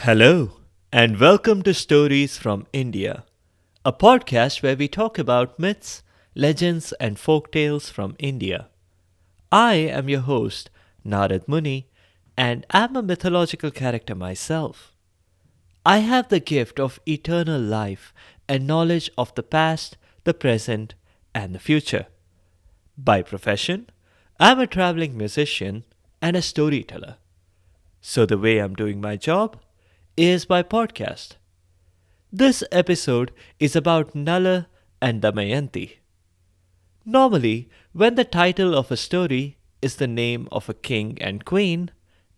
Hello, and welcome to Stories from India, a podcast where we talk about myths, legends, and folk tales from India. I am your host, Narad Muni, and I'm a mythological character myself. I have the gift of eternal life and knowledge of the past, the present, and the future. By profession, I'm a traveling musician and a storyteller. So, the way I'm doing my job is by podcast. This episode is about Nala and Damayanti. Normally, when the title of a story is the name of a king and queen,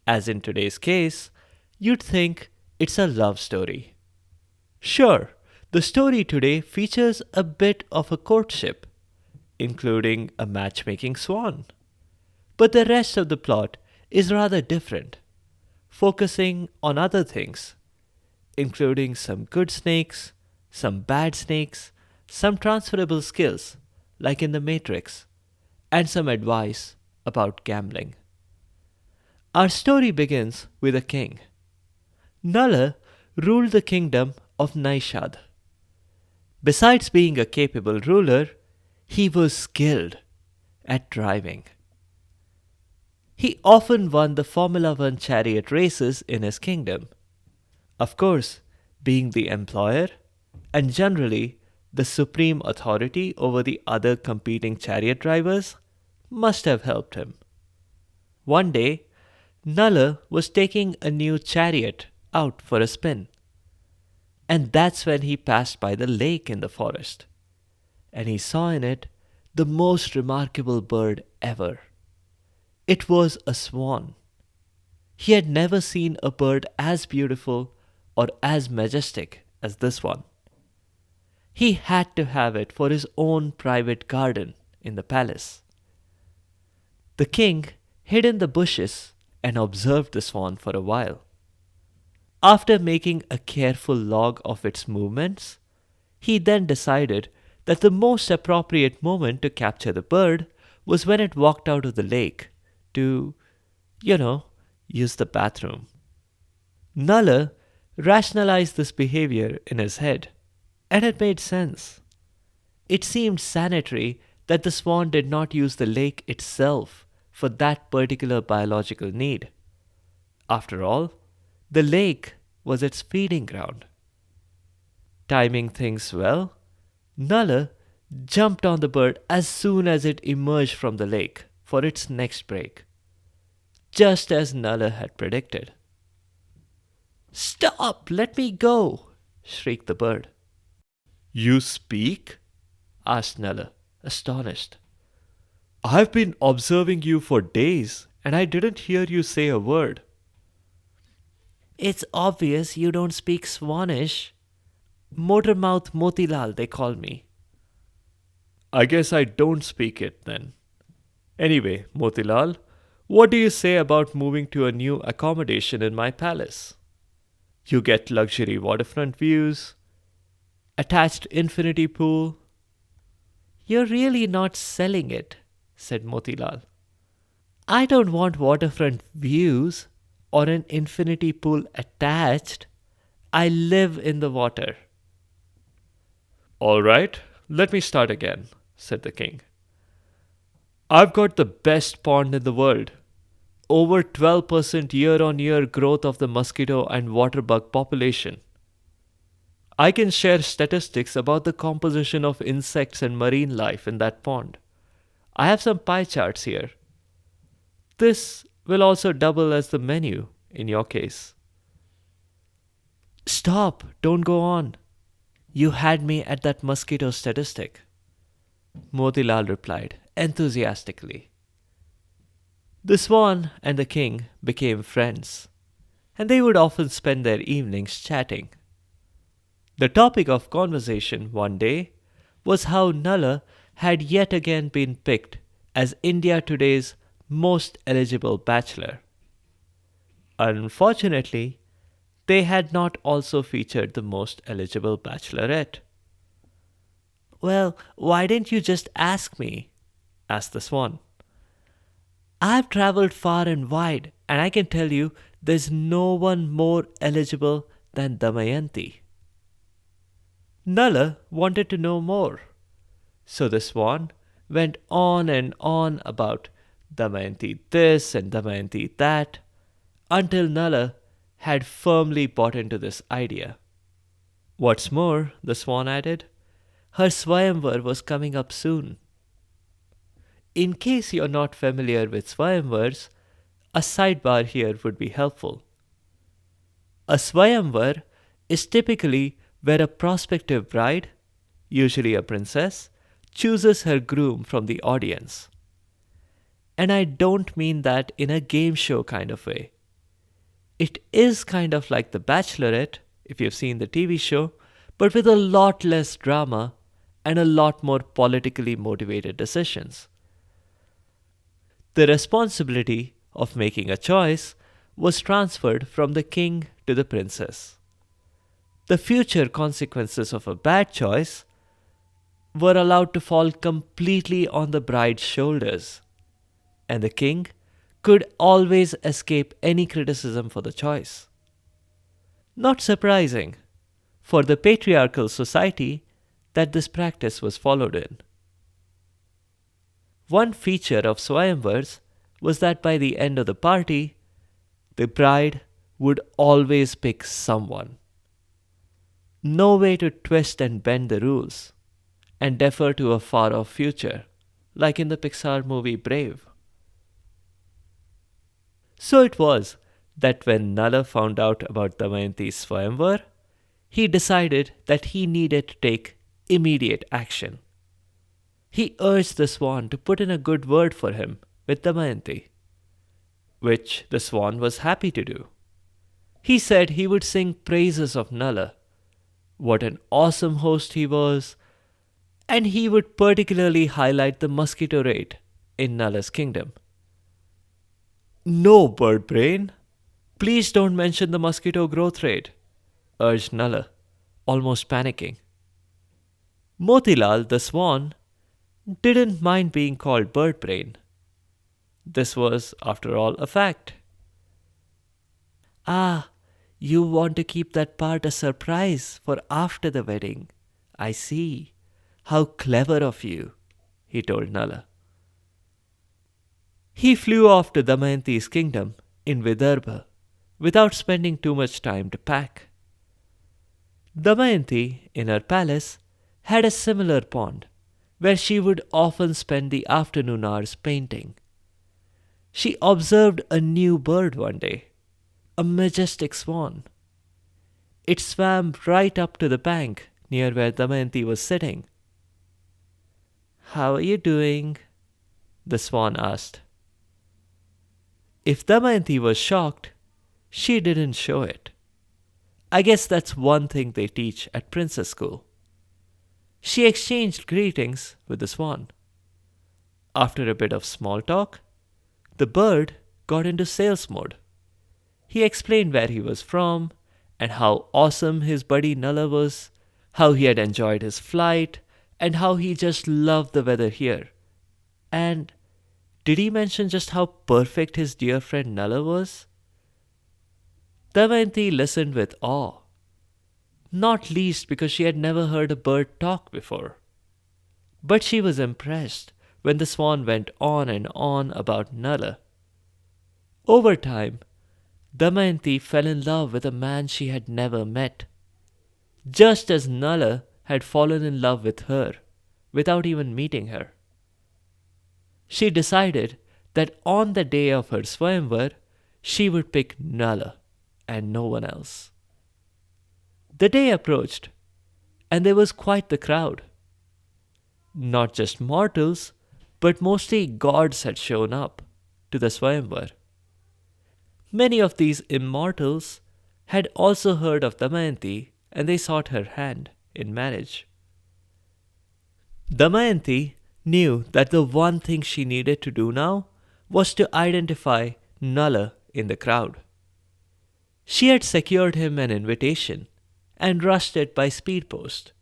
as in today's case, you'd think it's a love story. Sure, the story today features a bit of a courtship, including a matchmaking swan. But the rest of the plot is rather different, focusing on other things, including some good snakes, some bad snakes, some transferable skills, like in the Matrix, and some advice about gambling. Our story begins with a king. Nala ruled the kingdom of Naishad. Besides being a capable ruler, he was skilled at driving. He often won the Formula One chariot races in his kingdom. Of course, being the employer and generally the supreme authority over the other competing chariot drivers must have helped him. One day, Nala was taking a new chariot out for a spin, and that's when he passed by the lake in the forest, and he saw in it the most remarkable bird ever. It was a swan. He had never seen a bird as beautiful or as majestic as this one. He had to have it for his own private garden in the palace. The king hid in the bushes and observed the swan for a while. After making a careful log of its movements, he then decided that the most appropriate moment to capture the bird was when it walked out of the lake to, you know, use the bathroom. Nala rationalized this behavior in his head, and it made sense. It seemed sanitary that the swan did not use the lake itself for that particular biological need. After all, the lake was its feeding ground. Timing things well, Nala jumped on the bird as soon as it emerged from the lake for its next break, just as Nala had predicted. "Stop! Let me go!" shrieked the bird. "You speak?" asked Nala, astonished. "I've been observing you for days, and I didn't hear you say a word." "It's obvious you don't speak Swanish. Motormouth Motilal, they call me." "I guess I don't speak it then. Anyway, Motilal, what do you say about moving to a new accommodation in my palace? You get luxury waterfront views, attached infinity pool." "You're really not selling it," said Motilal. "I don't want waterfront views or an infinity pool attached. I live in the water." "All right, let me start again," said the king. "I've got the best pond in the world. Over 12% year on year growth of the mosquito and water bug population. I can share statistics about the composition of insects and marine life in that pond. I have some pie charts here. This will also double as the menu in your case." "Stop, don't go on. You had me at that mosquito statistic," Motilal replied enthusiastically. The swan and the king became friends, and they would often spend their evenings chatting. The topic of conversation one day was how Nala had yet again been picked as India Today's most eligible bachelor. Unfortunately, they had not also featured the most eligible bachelorette. "Well, why didn't you just ask me?" asked the swan. "I've traveled far and wide, and I can tell you there's no one more eligible than Damayanti. Nala wanted to know more, so the swan went on and on about Damayanti this and Damayanti that, until Nala had firmly bought into this idea. What's more, the swan added, her Swayamvar was coming up soon. In case you're not familiar with Swayamvars, a sidebar here would be helpful. A Swayamvar is typically where a prospective bride, usually a princess, chooses her groom from the audience. And I don't mean that in a game show kind of way. It is kind of like The Bachelorette, if you've seen the TV show, but with a lot less drama and a lot more politically motivated decisions. The responsibility of making a choice was transferred from the king to the princess. The future consequences of a bad choice were allowed to fall completely on the bride's shoulders, and the king could always escape any criticism for the choice. Not surprising for the patriarchal society that this practice was followed in. One feature of Swayamvars was that by the end of the party, the bride would always pick someone. No way to twist and bend the rules and defer to a far off future, like in the Pixar movie Brave. So it was that when Nala found out about Damayanti's Swayamvar, he decided that he needed to take immediate action. He urged the swan to put in a good word for him with Damayanti, which the swan was happy to do. He said he would sing praises of Nala, what an awesome host he was, and he would particularly highlight the mosquito rate in Nala's kingdom. No, bird brain, please don't mention the mosquito growth rate, urged Nala, almost panicking. Motilal, the swan, didn't mind being called bird brain. This was, after all, a fact. Ah, you want to keep that part a surprise for after the wedding. I see. How clever of you, he told Nala. He flew off to Damayanti's kingdom in Vidarbha without spending too much time to pack. Damayanti, in her palace, had a similar pond where she would often spend the afternoon hours painting. She observed a new bird one day, a majestic swan. It swam right up to the bank near where Damayanti was sitting. How are you doing? The swan asked. If Damayanti was shocked, she didn't show it. I guess that's one thing they teach at princess school. She exchanged greetings with the swan. After a bit of small talk, the bird got into sales mode. He explained where he was from and how awesome his buddy Nala was, how he had enjoyed his flight, and how he just loved the weather here. And did he mention just how perfect his dear friend Nala was? Damayanti listened with awe, not least because she had never heard a bird talk before. But she was impressed when the swan went on and on about Nala. Over time, Damayanti fell in love with a man she had never met, just as Nala had fallen in love with her without even meeting her. She decided that on the day of her Swayamvar, she would pick Nala and no one else. The day approached, and there was quite the crowd. Not just mortals, but mostly gods had shown up to the Swayamvar. Many of these immortals had also heard of Damayanti and they sought her hand in marriage. Damayanti knew that the one thing she needed to do now was to identify Nala in the crowd. She had secured him an invitation and rushed it by speed post.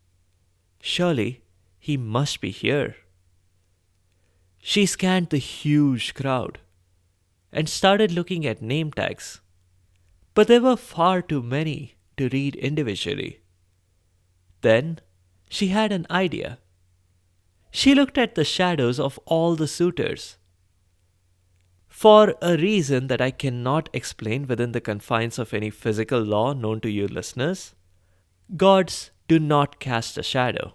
Surely he must be here. She scanned the huge crowd and started looking at name tags. but there were far too many to read individually. Then she had an idea. She looked at the shadows of all the suitors. For a reason that I cannot explain within the confines of any physical law known to you listeners, gods do not cast a shadow.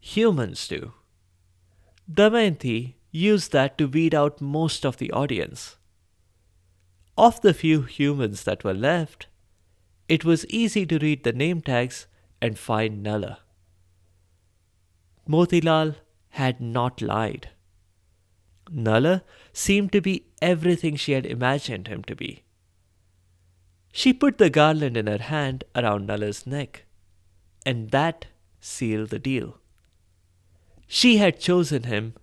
Humans do. Damayanti used that to weed out most of the audience. Of the few humans that were left, it was easy to read the name tags and find Nala. Motilal had not lied. Nala seemed to be everything she had imagined him to be. She put the garland in her hand around Nala's neck, and that sealed the deal. She had chosen him,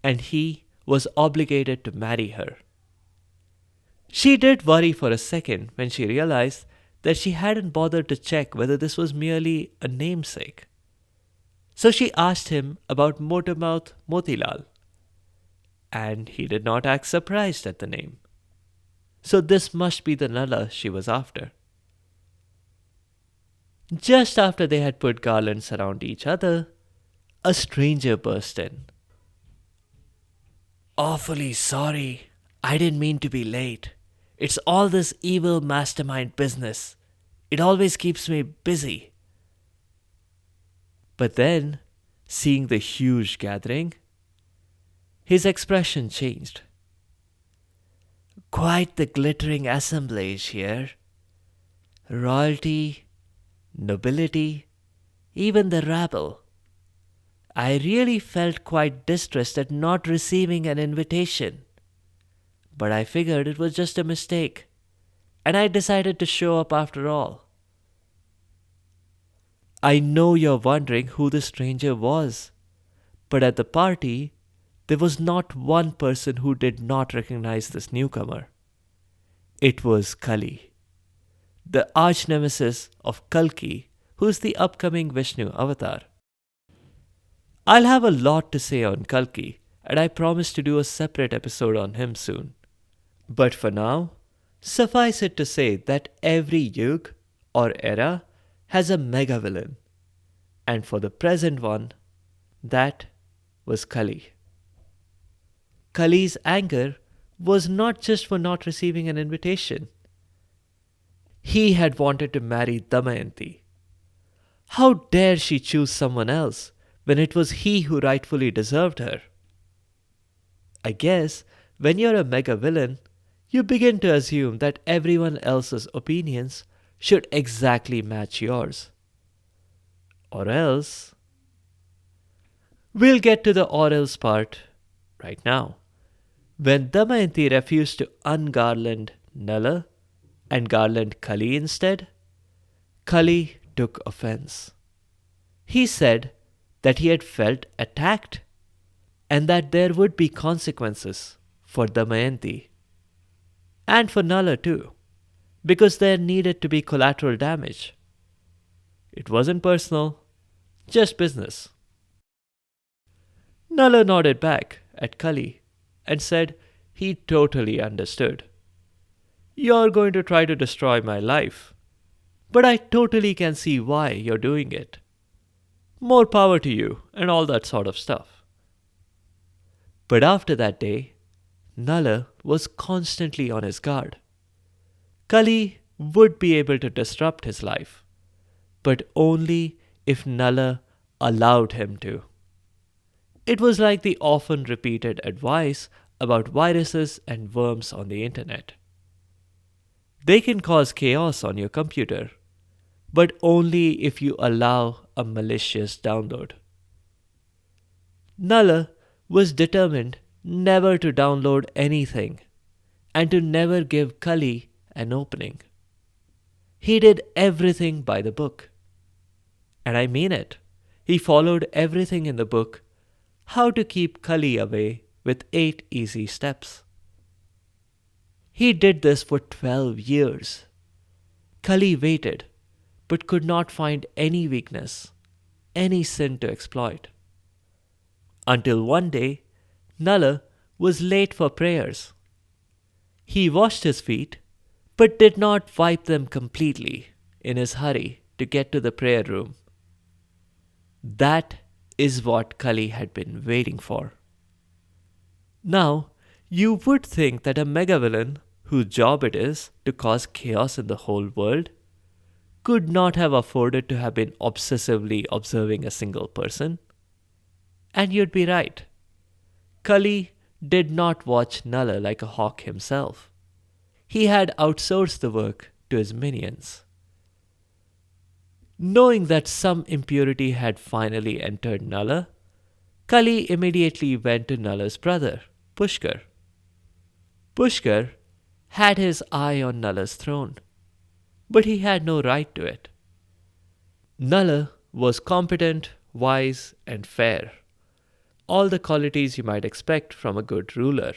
and he was obligated to marry her. She did worry for a second when she realized that she hadn't bothered to check whether this was merely a namesake. So she asked him about Motormouth Motilal, and he did not act surprised at the name. So this must be the Nala she was after. Just after they had put garlands around each other, a stranger burst in. "Awfully sorry. I didn't mean to be late. It's all this evil mastermind business. It always keeps me busy." But then, seeing the huge gathering, his expression changed. "Quite the glittering assemblage here. Royalty, nobility, even the rabble. I really felt quite distressed at not receiving an invitation. But I figured it was just a mistake, and I decided to show up after all." I know you're wondering who the stranger was, but at the party, there was not one person who did not recognize this newcomer. It was Kali, the arch nemesis of Kalki, who's the upcoming Vishnu avatar. I'll have a lot to say on Kalki, and I promise to do a separate episode on him soon. But for now, suffice it to say that every yug or era has a mega villain, and for the present one, that was Kali. Kali's anger was not just for not receiving an invitation. He had wanted to marry Damayanti. How dare she choose someone else when it was he who rightfully deserved her? I guess when you're a mega villain, you begin to assume that everyone else's opinions should exactly match yours. Or else... We'll get to the or else part right now. When Damayanti refused to ungarland Nala and garland Kali instead, Kali took offense. He said that he had felt attacked and that there would be consequences for Damayanti and for Nala too, because there needed to be collateral damage. It wasn't personal, just business. Nala nodded back at Kali and said he totally understood. "You're going to try to destroy my life, but I totally can see why you're doing it. More power to you and all that sort of stuff." But after that day, Nala was constantly on his guard. Kali would be able to disrupt his life, but only if Nala allowed him to. It was like the often repeated advice about viruses and worms on the internet. They can cause chaos on your computer, but only if you allow a malicious download. Nala was determined never to download anything and to never give Kali an opening. He did everything by the book. And I mean it. He followed everything in the book, how to keep Kali away, with 8 easy steps. He did this for 12 years. Kali waited, but could not find any weakness, any sin to exploit. Until one day, Nala was late for prayers. He washed his feet, but did not wipe them completely in his hurry to get to the prayer room. That is what Kali had been waiting for. Now, you would think that a mega villain, whose job it is to cause chaos in the whole world, could not have afforded to have been obsessively observing a single person. And you'd be right. Kali did not watch Nala like a hawk himself. He had outsourced the work to his minions. Knowing that some impurity had finally entered Nala, Kali immediately went to Nala's brother, Pushkar. Pushkar had his eye on Nala's throne, but he had no right to it. Nala was competent, wise, and fair, all the qualities you might expect from a good ruler.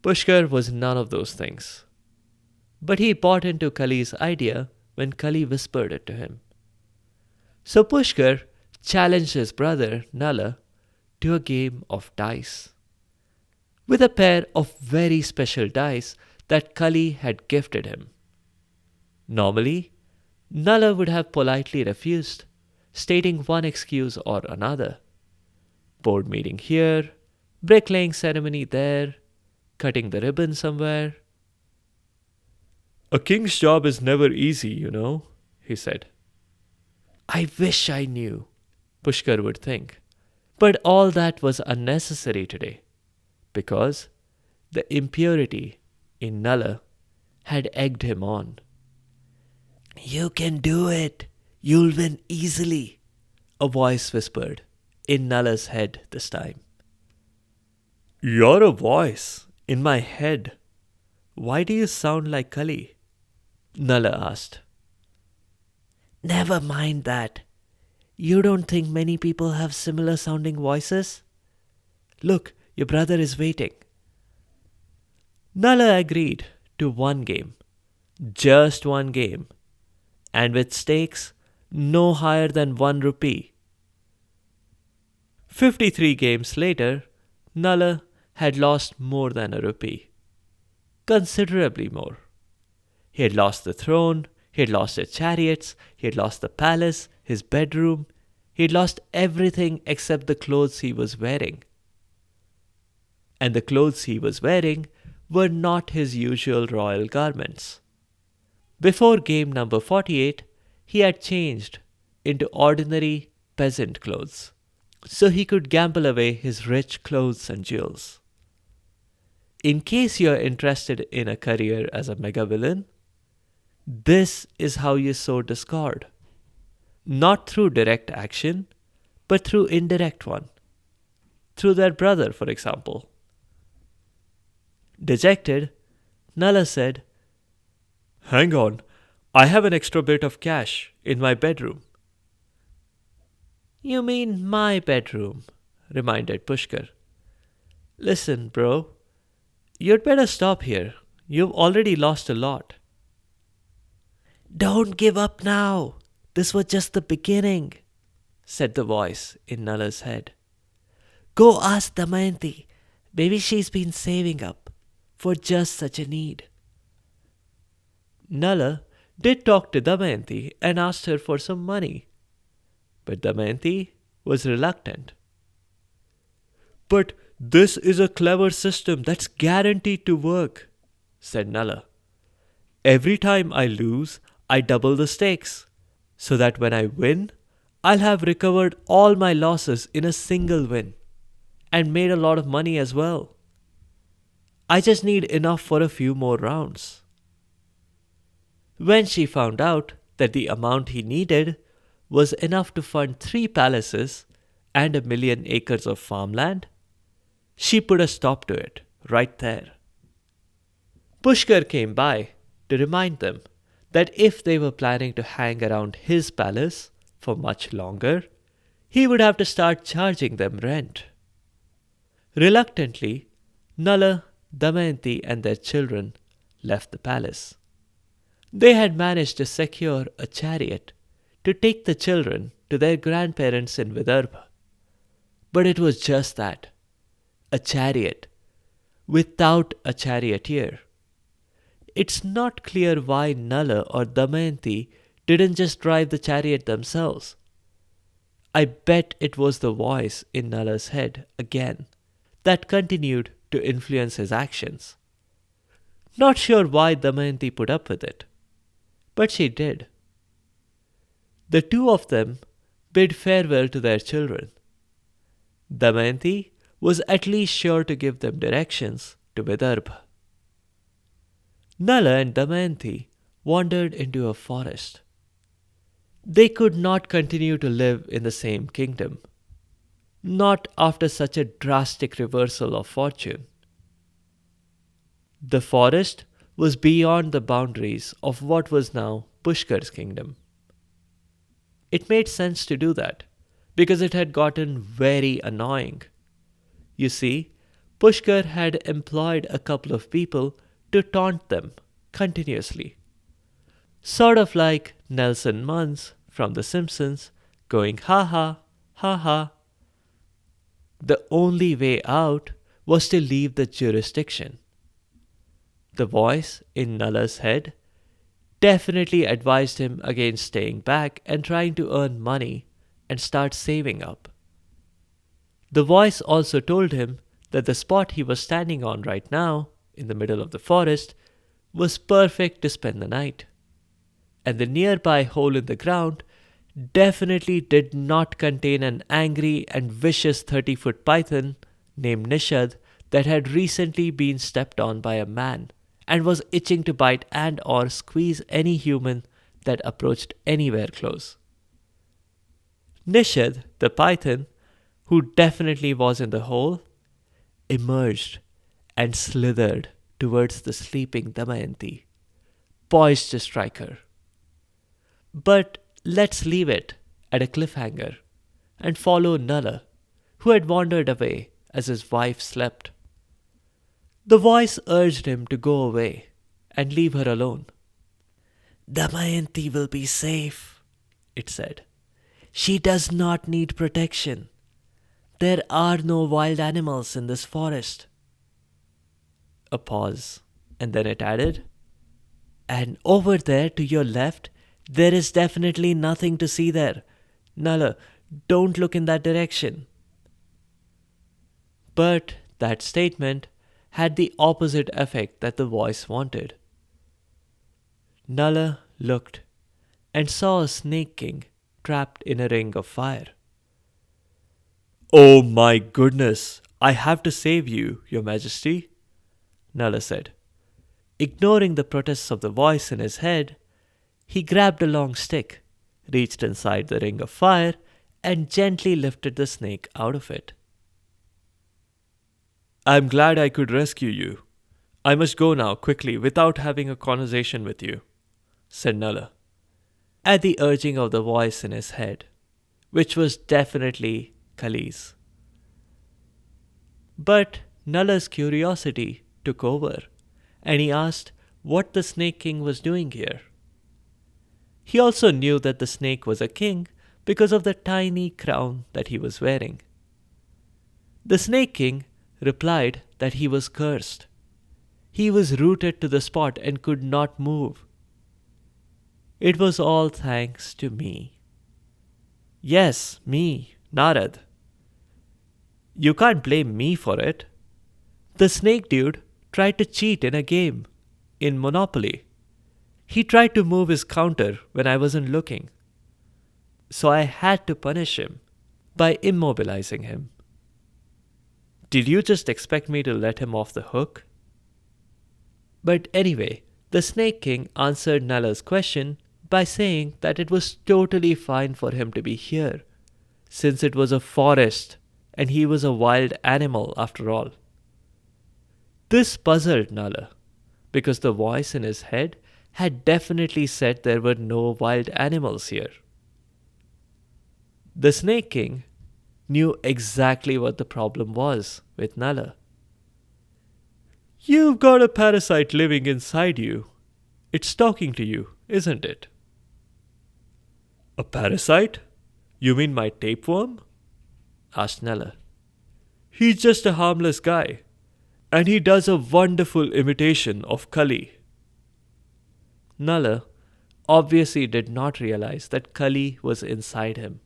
Pushkar was none of those things, but he bought into Kali's idea when Kali whispered it to him. So Pushkar challenged his brother Nala to a game of dice, with a pair of very special dice that Kali had gifted him. Normally, Nala would have politely refused, stating one excuse or another. Board meeting here, bricklaying ceremony there, cutting the ribbon somewhere. "A king's job is never easy, he said. "I wish I knew," Pushkar would think. But all that was unnecessary today, because the impurity in Nala had egged him on. "You can do it. You'll win easily," a voice whispered in Nala's head this time. "You're a voice in my head. Why do you sound like Kali?" Nala asked. "Never mind that. You don't think many people have similar sounding voices? Look, your brother is waiting." Nala agreed to one game, just one game, and with stakes no higher than 1 rupee. 53 games later, Nala had lost more than a rupee. Considerably more. He had lost the throne, he had lost his chariots, he had lost the palace, his bedroom, he had lost everything except the clothes he was wearing. And the clothes he was wearing were not his usual royal garments. Before game number 48, he had changed into ordinary peasant clothes, so he could gamble away his rich clothes and jewels. In case you are interested in a career as a mega villain, this is how you sow discord. Not through direct action, but through indirect one. Through their brother, for example. Dejected, Nala said, "Hang on, I have an extra bit of cash in my bedroom." "You mean my bedroom," reminded Pushkar. "Listen, bro, you'd better stop here. You've already lost a lot." "Don't give up now. This was just the beginning," said the voice in Nala's head. "Go ask Damayanti. Maybe she's been saving up for just such a need." Nala did talk to Damayanti and asked her for some money, but Damayanti was reluctant. "But this is a clever system that's guaranteed to work," said Nala. "Every time I lose, I double the stakes, so that when I win, I'll have recovered all my losses in a single win, and made a lot of money as well. I just need enough for a few more rounds." When she found out that the amount he needed was enough to fund 3 palaces and 1,000,000 acres of farmland, she put a stop to it right there. Pushkar came by to remind them that if they were planning to hang around his palace for much longer, he would have to start charging them rent. Reluctantly, Nala, Damayanti, and their children left the palace. They had managed to secure a chariot to take the children to their grandparents in Vidarbha. But it was just that, a chariot, without a charioteer. It's not clear why Nala or Damayanti didn't just drive the chariot themselves. I bet it was the voice in Nala's head again that continued to influence his actions. Not sure why Damayanti put up with it, but she did. The two of them bid farewell to their children. Damayanti was at least sure to give them directions to Vidarbha. Nala and Damayanti wandered into a forest. They could not continue to live in the same kingdom, not after such a drastic reversal of fortune. The forest was beyond the boundaries of what was now Pushkar's kingdom. It made sense to do that because it had gotten very annoying. You see, Pushkar had employed a couple of people to taunt them continuously. Sort of like Nelson Muntz from The Simpsons going ha ha, ha ha. The only way out was to leave the jurisdiction. The voice in Nala's head definitely advised him against staying back and trying to earn money and start saving up. The voice also told him that the spot he was standing on right now, in the middle of the forest, was perfect to spend the night. And the nearby hole in the ground definitely did not contain an angry and vicious 30-foot python named Nishad that had recently been stepped on by a man and was itching to bite and or squeeze any human that approached anywhere close. Nishad, the python, who definitely was in the hole, emerged and slithered towards the sleeping Damayanti, poised to strike her. But let's leave it at a cliffhanger and follow Nala, who had wandered away as his wife slept. The voice urged him to go away and leave her alone. Damayanti will be safe, it said. She does not need protection. There are no wild animals in this forest. A pause, and then it added, and over there to your left, there is definitely nothing to see there. Nala, don't look in that direction. But that statement had the opposite effect that the voice wanted. Nala looked and saw a snake king trapped in a ring of fire. Oh my goodness, I have to save you, Your Majesty, Nala said. Ignoring the protests of the voice in his head, he grabbed a long stick, reached inside the ring of fire, and gently lifted the snake out of it. I'm glad I could rescue you. I must go now quickly without having a conversation with you, said Nala, at the urging of the voice in his head, which was definitely Kali's. But Nala's curiosity took over, and he asked what the Snake King was doing here. He also knew that the snake was a king because of the tiny crown that he was wearing. The Snake King replied that he was cursed. He was rooted to the spot and could not move. It was all thanks to me. Yes, me, Narad. You can't blame me for it. The snake dude tried to cheat in a game, in Monopoly. He tried to move his counter when I wasn't looking. So I had to punish him by immobilizing him. Did you just expect me to let him off the hook? But anyway, the Snake King answered Nala's question by saying that it was totally fine for him to be here, since it was a forest and he was a wild animal after all. This puzzled Nala, because the voice in his head had definitely said there were no wild animals here. The Snake King knew exactly what the problem was with Nala. You've got a parasite living inside you. It's talking to you, isn't it? A parasite? You mean my tapeworm? Asked Nala. He's just a harmless guy, and he does a wonderful imitation of Kali. Nala obviously did not realize that Kali was inside him.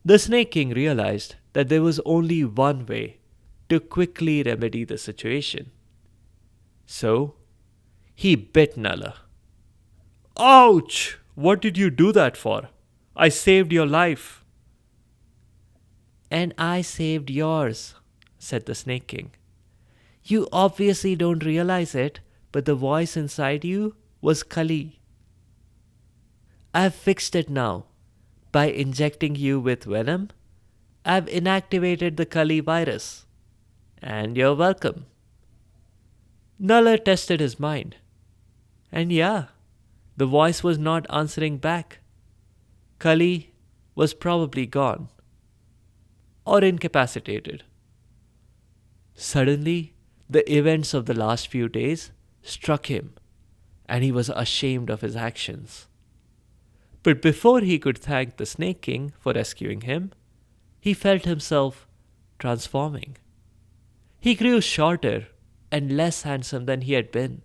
The Snake King realized that there was only one way to quickly remedy the situation. So, he bit Nala. Ouch! What did you do that for? I saved your life. And I saved yours, said the Snake King. You obviously don't realize it, but the voice inside you was Kali. I've fixed it now. By injecting you with venom, I've inactivated the Kali virus. And you're welcome. Nala tested his mind. And yeah, the voice was not answering back. Kali was probably gone or incapacitated. Suddenly, the events of the last few days struck him, and he was ashamed of his actions. But before he could thank the Snake King for rescuing him, he felt himself transforming. He grew shorter and less handsome than he had been.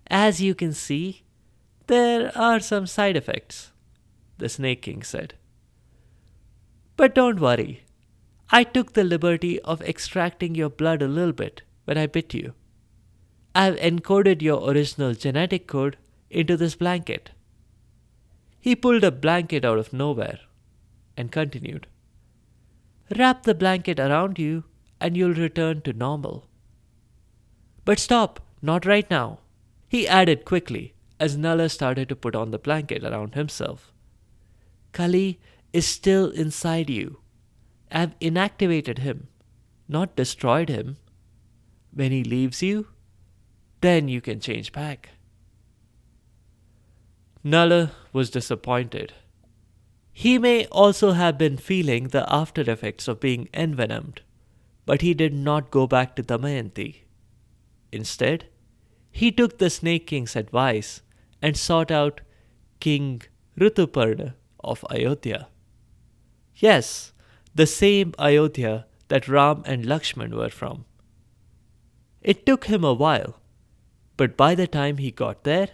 As you can see, there are some side effects, the Snake King said. But don't worry, I took the liberty of extracting your blood a little bit when I bit you. I've encoded your original genetic code into this blanket. He pulled a blanket out of nowhere and continued. Wrap the blanket around you and you'll return to normal. But stop, not right now, he added quickly as Nala started to put on the blanket around himself. Kali is still inside you. I've inactivated him, not destroyed him. When he leaves you, then you can change back. Nala was disappointed. He may also have been feeling the after effects of being envenomed, but he did not go back to Damayanti. Instead, he took the Snake King's advice and sought out King Rituparna of Ayodhya. Yes, the same Ayodhya that Ram and Lakshman were from. It took him a while, but by the time he got there,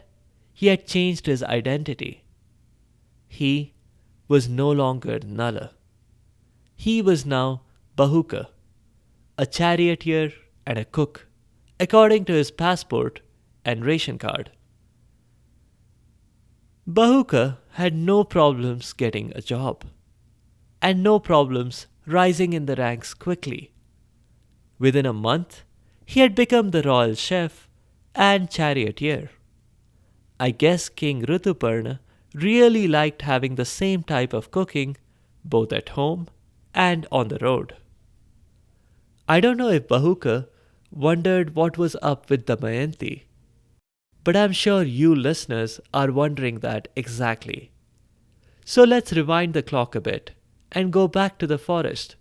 he had changed his identity. He was no longer Nala. He was now Bahuka, a charioteer and a cook, according to his passport and ration card. Bahuka had no problems getting a job, and no problems rising in the ranks quickly. Within a month, he had become the royal chef and charioteer. I guess King Rituparna really liked having the same type of cooking both at home and on the road. I don't know if Bahuka wondered what was up with Damayanti, but I'm sure you listeners are wondering that exactly. So let's rewind the clock a bit and go back to the forest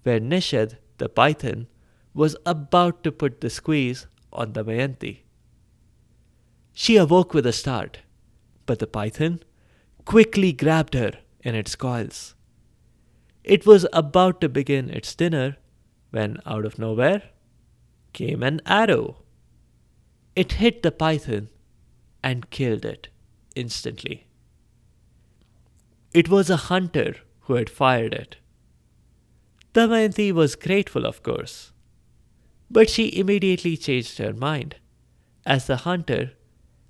where Nishad, the python, was about to put the squeeze on Damayanti. She awoke with a start, but the python quickly grabbed her in its coils. It was about to begin its dinner when, out of nowhere, came an arrow. It hit the python and killed it instantly. It was a hunter who had fired it. Damayanti was grateful, of course, but she immediately changed her mind as the hunter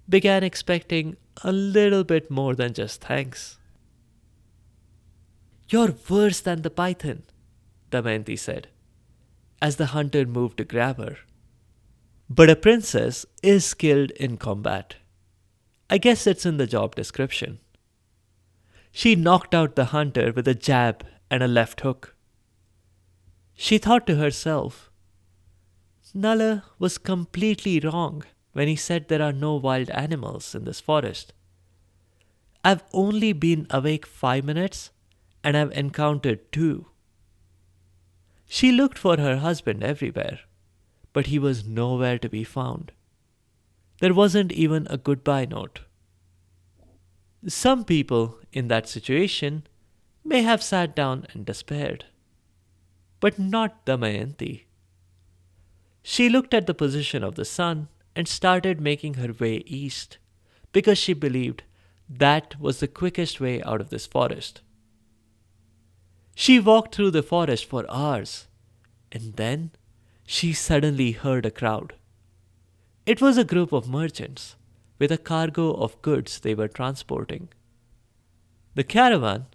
began expecting a little bit more than just thanks. You're worse than the python, Damayanti said, as the hunter moved to grab her. But a princess is skilled in combat. I guess it's in the job description. She knocked out the hunter with a jab and a left hook. She thought to herself, Nala was completely wrong when he said there are no wild animals in this forest. I've only been awake 5 minutes and I've encountered 2. She looked for her husband everywhere, but he was nowhere to be found. There wasn't even a goodbye note. Some people in that situation may have sat down and despaired, but not Damayanti. She looked at the position of the sun and started making her way east because she believed that was the quickest way out of this forest. She walked through the forest for hours, and then she suddenly heard a crowd. It was a group of merchants with a cargo of goods they were transporting. The caravan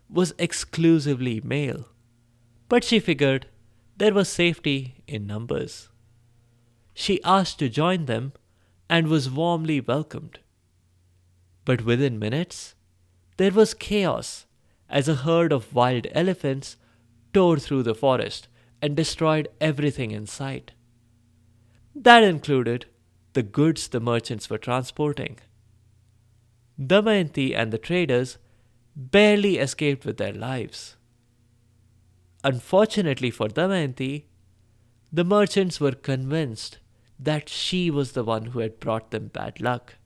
was exclusively male, but she figured there was safety in numbers. She asked to join them and was warmly welcomed. But within minutes, there was chaos as a herd of wild elephants tore through the forest and destroyed everything in sight. That included the goods the merchants were transporting. Damayanti and the traders barely escaped with their lives. Unfortunately for Damayanti, the merchants were convinced that she was the one who had brought them bad luck.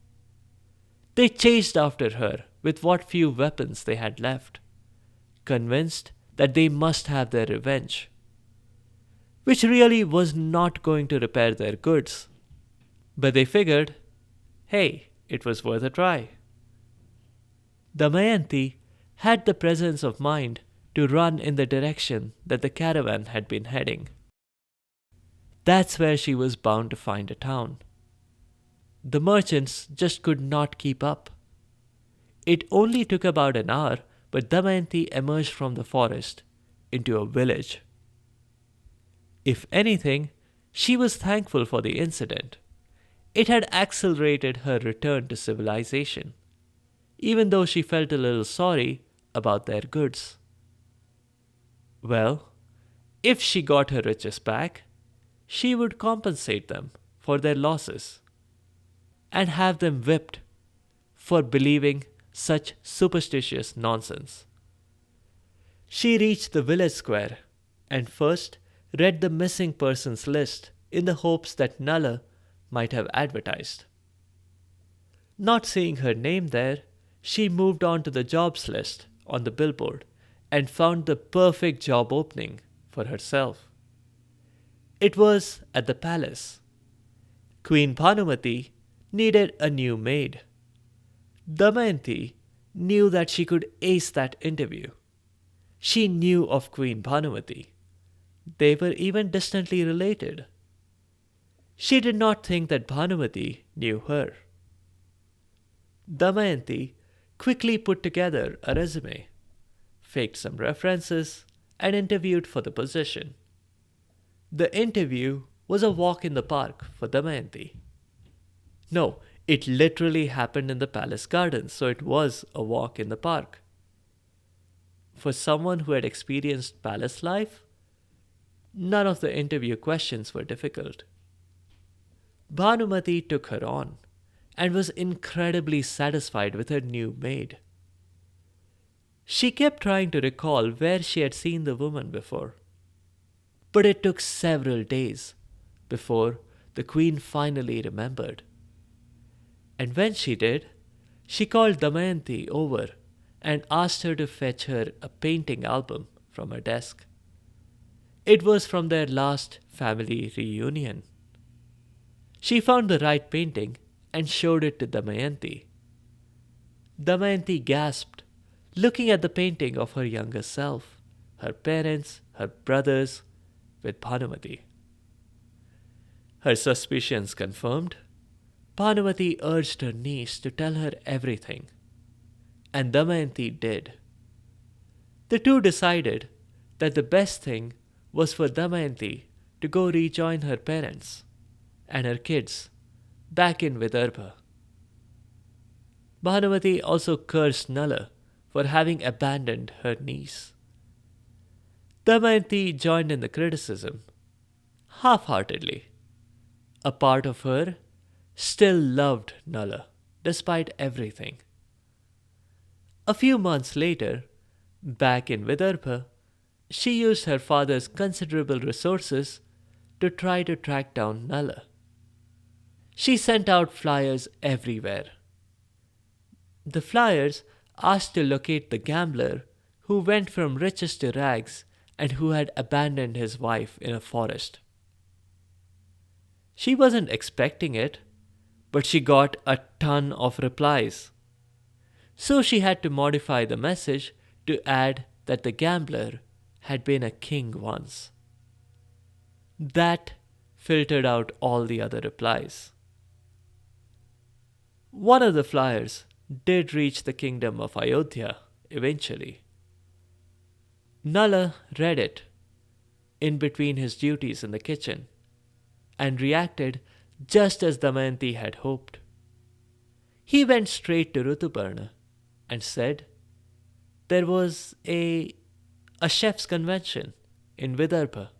They chased after her with what few weapons they had left, convinced that they must have their revenge, which really was not going to repair their goods. But they figured, hey, it was worth a try. Damayanti had the presence of mind to run in the direction that the caravan had been heading. That's where she was bound to find a town. The merchants just could not keep up. It only took about an hour, but Damayanti emerged from the forest into a village. If anything, she was thankful for the incident. It had accelerated her return to civilization, even though she felt a little sorry about their goods. Well, if she got her riches back, she would compensate them for their losses and have them whipped for believing such superstitious nonsense. She reached the village square and first read the missing persons list in the hopes that Nala might have advertised. Not seeing her name there, she moved on to the jobs list on the billboard and found the perfect job opening for herself. It was at the palace. Queen Bhanumati needed a new maid. Damayanti knew that she could ace that interview. She knew of Queen Bhanumati. They were even distantly related. She did not think that Bhanumati knew her. Damayanti quickly put together a resume, faked some references, and interviewed for the position. The interview was a walk in the park for Damayanti. No, it literally happened in the palace gardens, so it was a walk in the park. For someone who had experienced palace life, none of the interview questions were difficult. Bhanumati took her on and was incredibly satisfied with her new maid. She kept trying to recall where she had seen the woman before, but it took several days before the queen finally remembered. And when she did, she called Damayanti over and asked her to fetch her a painting album from her desk. It was from their last family reunion. She found the right painting and showed it to Damayanti. Damayanti gasped, looking at the painting of her younger self, her parents, her brothers, with Bhanumati. Her suspicions confirmed, Bhanumati urged her niece to tell her everything, and Damayanti did. The two decided that the best thing was for Damayanti to go rejoin her parents and her kids back in Vidarbha. Bhanumati also cursed Nala for having abandoned her niece. Damayanti joined in the criticism, half-heartedly. A part of her still loved Nala, despite everything. A few months later, back in Vidarbha, she used her father's considerable resources to try to track down Nala. She sent out flyers everywhere. The flyers asked to locate the gambler who went from riches to rags and who had abandoned his wife in a forest. She wasn't expecting it, but she got a ton of replies. So she had to modify the message to add that the gambler had been a king once. That filtered out all the other replies. One of the flyers did reach the kingdom of Ayodhya eventually. Nala read it in between his duties in the kitchen and reacted just as Damayanti had hoped. He went straight to Rituparna and said there was a chef's convention in Vidarbha.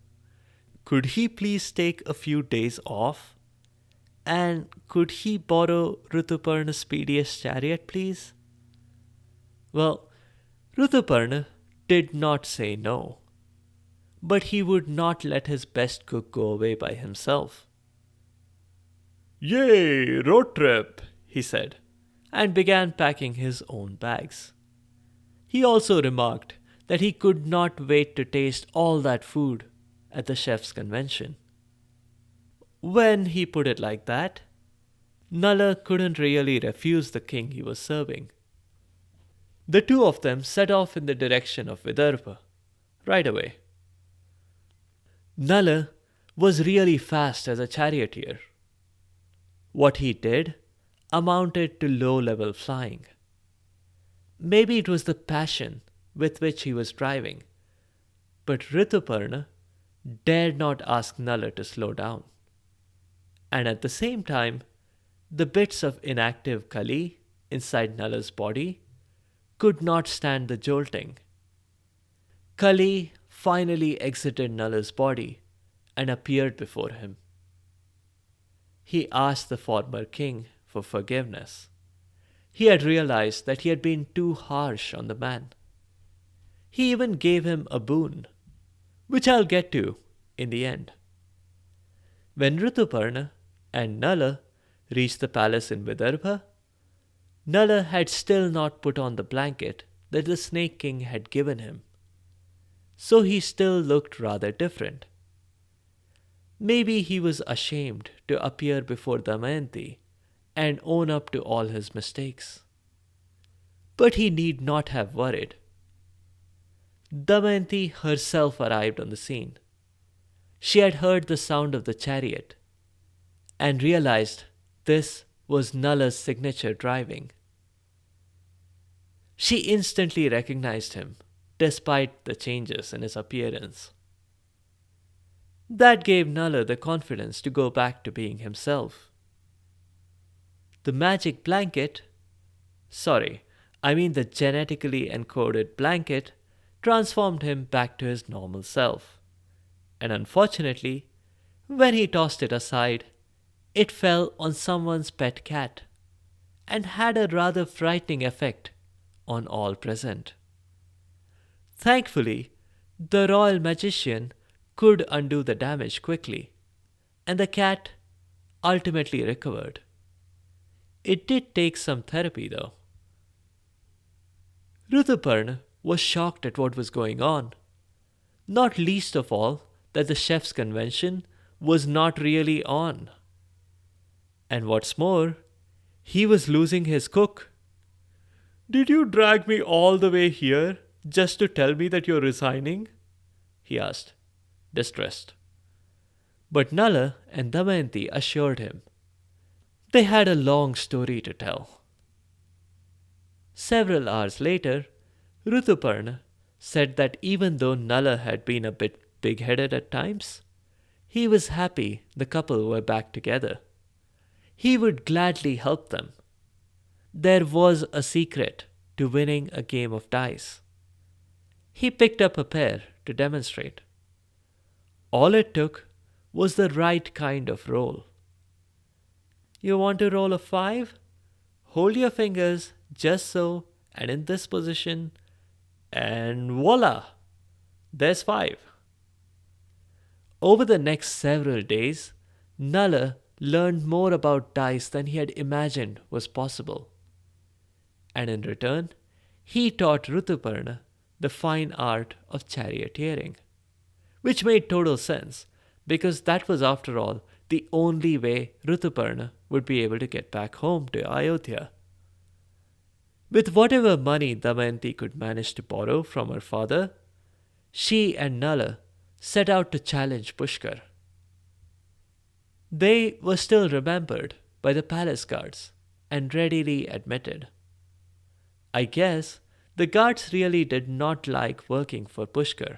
Could he please take a few days off? And could he borrow Rituparna's speediest chariot, please? Well, Rituparna did not say no, but he would not let his best cook go away by himself. Yay, road trip, he said, and began packing his own bags. He also remarked that he could not wait to taste all that food at the chef's convention. When he put it like that, Nala couldn't really refuse the king he was serving. The two of them set off in the direction of Vidarbha right away. Nala was really fast as a charioteer. What he did amounted to low-level flying. Maybe it was the passion with which he was driving, but Rituparna dared not ask Nala to slow down. And at the same time, the bits of inactive Kali inside Nala's body could not stand the jolting. Kali finally exited Nala's body and appeared before him. He asked the former king for forgiveness. He had realized that he had been too harsh on the man. He even gave him a boon, which I'll get to in the end. When Rituparna and Nala reached the palace in Vidarbha, Nala had still not put on the blanket that the Snake King had given him, so he still looked rather different. Maybe he was ashamed to appear before Damayanti and own up to all his mistakes. But he need not have worried. Damayanti herself arrived on the scene. She had heard the sound of the chariot and realized this was Nala's signature driving. She instantly recognized him, despite the changes in his appearance. That gave Nala the confidence to go back to being himself. The magic blanket, the genetically encoded blanket, transformed him back to his normal self. And unfortunately, when he tossed it aside, it fell on someone's pet cat and had a rather frightening effect on all present. Thankfully, the royal magician could undo the damage quickly, and the cat ultimately recovered. It did take some therapy though. Rituparna was shocked at what was going on, not least of all that the chef's convention was not really on. And what's more, he was losing his cook. Did you drag me all the way here just to tell me that you're resigning? He asked, distressed. But Nala and Damayanti assured him. They had a long story to tell. Several hours later, Rituparna said that even though Nala had been a bit big-headed at times, he was happy the couple were back together. He would gladly help them. There was a secret to winning a game of dice. He picked up a pair to demonstrate. All it took was the right kind of roll. You want to roll a 5? Hold your fingers just so and in this position, and voila! There's 5. Over the next several days, Nala learned more about dice than he had imagined was possible. And in return, he taught Rituparna the fine art of charioteering, which made total sense because that was, after all, the only way Rituparna would be able to get back home to Ayodhya. With whatever money Damayanti could manage to borrow from her father, she and Nala set out to challenge Pushkar. They were still remembered by the palace guards and readily admitted. I guess the guards really did not like working for Pushkar.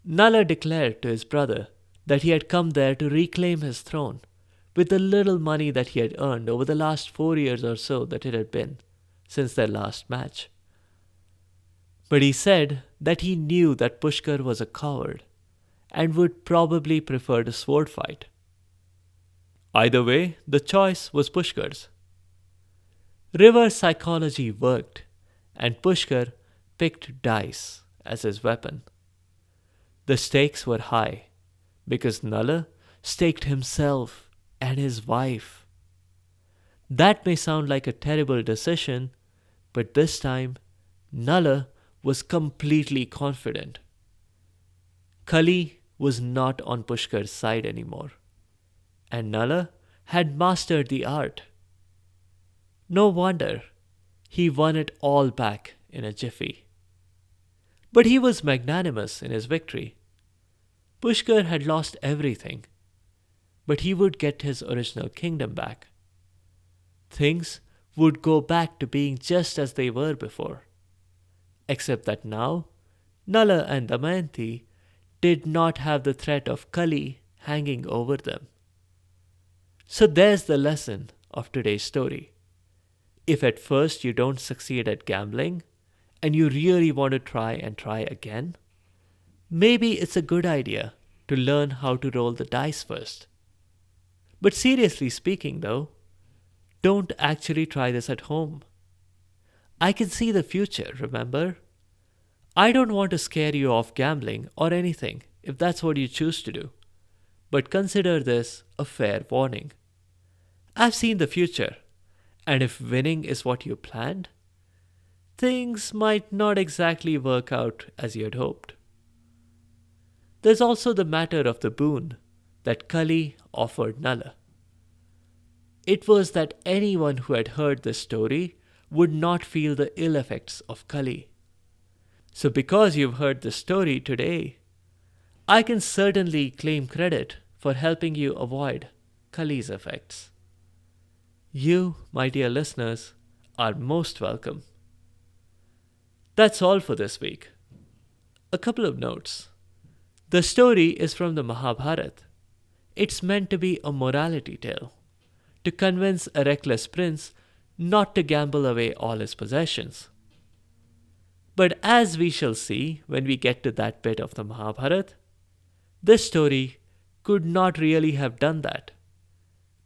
Nala declared to his brother that he had come there to reclaim his throne with the little money that he had earned over the last 4 years or so that it had been since their last match. But he said that he knew that Pushkar was a coward and would probably prefer the sword fight. Either way, the choice was Pushkar's. Reverse psychology worked, and Pushkar picked dice as his weapon. The stakes were high because Nala staked himself and his wife. That may sound like a terrible decision, but this time Nala was completely confident. Kali was not on Pushkar's side anymore, and Nala had mastered the art. No wonder he won it all back in a jiffy. But he was magnanimous in his victory. Pushkar had lost everything, but he would get his original kingdom back. Things would go back to being just as they were before, except that now Nala and Damayanti did not have the threat of Kali hanging over them. So there's the lesson of today's story. If at first you don't succeed at gambling and you really want to try and try again, maybe it's a good idea to learn how to roll the dice first. But seriously speaking though, don't actually try this at home. I can see the future, remember? I don't want to scare you off gambling or anything if that's what you choose to do, but consider this a fair warning. I've seen the future, and if winning is what you planned, things might not exactly work out as you had hoped. There's also the matter of the boon that Kali offered Nala. It was that anyone who had heard this story would not feel the ill effects of Kali. So because you've heard this story today, I can certainly claim credit for helping you avoid Kali's effects. You, my dear listeners, are most welcome. That's all for this week. A couple of notes. The story is from the Mahabharata. It's meant to be a morality tale, to convince a reckless prince not to gamble away all his possessions. But as we shall see when we get to that bit of the Mahabharata, this story could not really have done that,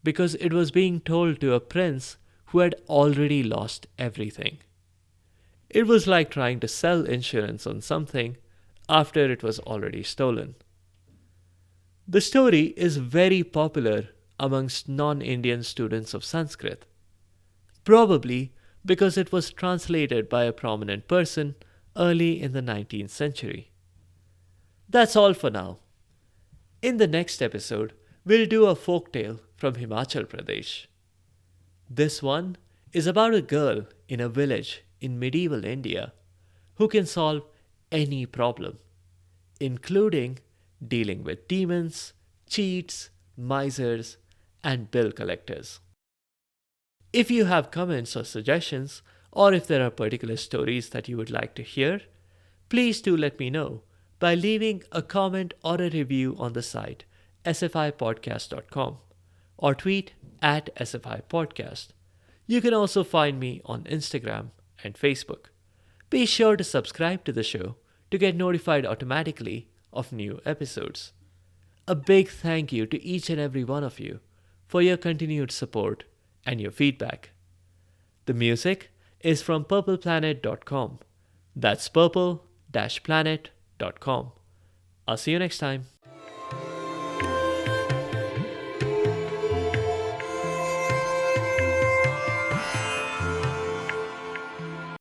because it was being told to a prince who had already lost everything. It was like trying to sell insurance on something after it was already stolen. The story is very popular amongst non-Indian students of Sanskrit, probably because it was translated by a prominent person early in the 19th century. That's all for now. In the next episode, we'll do a folktale from Himachal Pradesh. This one is about a girl in a village in medieval India who can solve any problem, including dealing with demons, cheats, misers, and bill collectors. If you have comments or suggestions, or if there are particular stories that you would like to hear, please do let me know by leaving a comment or a review on the site sfipodcast.com or tweet at sfipodcast. You can also find me on Instagram and Facebook. Be sure to subscribe to the show to get notified automatically of new episodes. A big thank you to each and every one of you for your continued support and your feedback. The music is from purpleplanet.com. That's purple-planet.com. I'll see you next time.